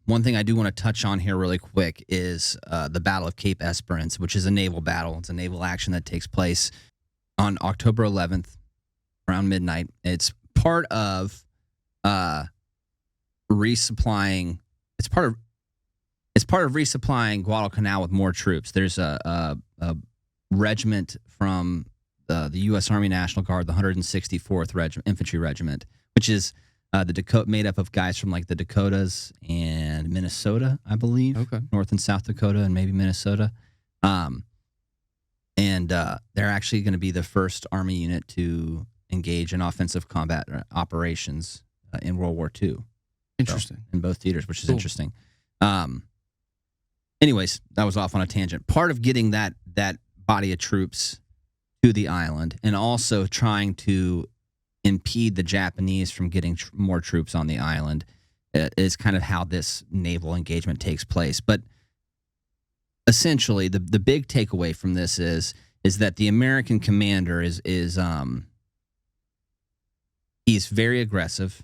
one thing I do want to touch on here really quick is the Battle of Cape Esperance, which is a naval battle. It's a naval action that takes place on October 11th around midnight. It's part of resupplying. It's part of resupplying Guadalcanal with more troops. There's a regiment from the U.S. Army National Guard, the 164th Infantry Regiment, which is made up of guys from like the Dakotas and Minnesota, I believe. Okay. North and South Dakota and maybe Minnesota. And they're actually going to be the first Army unit to engage in offensive combat operations in World War II. Interesting. So, in both theaters, which is interesting. Anyways, that was off on a tangent. Part of getting that body of troops to the island and also trying to impede the Japanese from getting more troops on the island is kind of how this naval engagement takes place. But essentially, the big takeaway from this is that the American commander is he's very aggressive.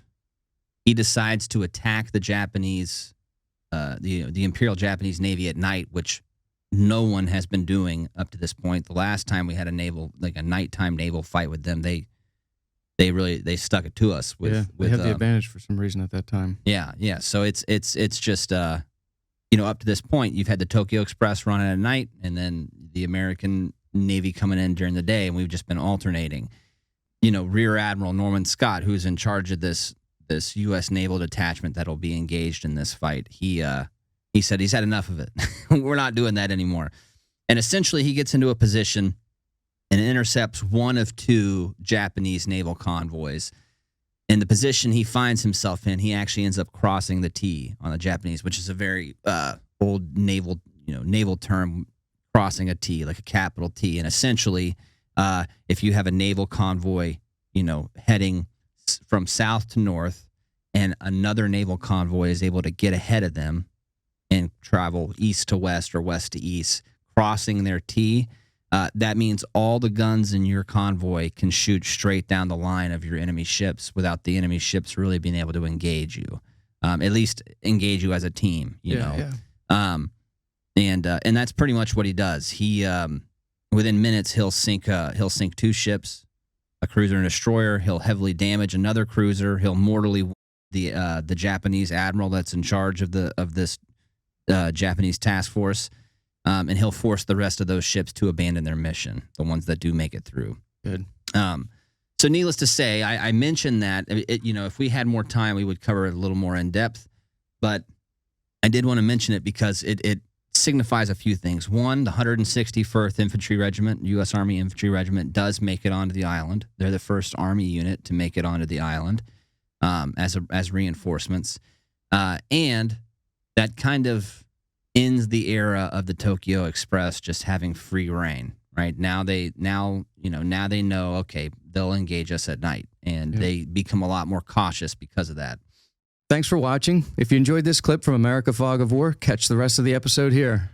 He decides to attack the Japanese, the Imperial Japanese Navy at night, which no one has been doing up to this point. The last time we had a nighttime naval fight with them, they stuck it to us. They had the advantage for some reason at that time. Yeah. So it's just up to this point, you've had the Tokyo Express running at night, and then the American Navy coming in during the day, and we've just been alternating. Rear Admiral Norman Scott, who's in charge of this U.S. naval detachment that'll be engaged in this fight, he said he's had enough of it. We're not doing that anymore. And essentially, he gets into a position and intercepts one of two Japanese naval convoys. In the position he finds himself in, he actually ends up crossing the T on the Japanese, which is a very old naval term, crossing a T, like a capital T. And essentially, if you have a naval convoy, heading from south to north, and another naval convoy is able to get ahead of them and travel east to west or west to east, crossing their T, that means all the guns in your convoy can shoot straight down the line of your enemy ships without the enemy ships really being able to engage you, at least engage you as a team. Yeah. And that's pretty much what he does. He within minutes he'll sink two ships, a cruiser and a destroyer. He'll heavily damage another cruiser. He'll mortally the Japanese admiral that's in charge of this Japanese task force, and he'll force the rest of those ships to abandon their mission, the ones that do make it through. Good. So needless to say, I mentioned that if we had more time, we would cover it a little more in depth, but I did want to mention it because it signifies a few things. One, the 161st Infantry Regiment, U.S. Army Infantry Regiment, does make it onto the island. They're the first Army unit to make it onto the island as reinforcements, and that kind of ends the era of the Tokyo Express just having free reign. Right now they know, okay, they'll engage us at night, and they become a lot more cautious because of that. Thanks for watching. If you enjoyed this clip from America Fog of War, catch the rest of the episode here.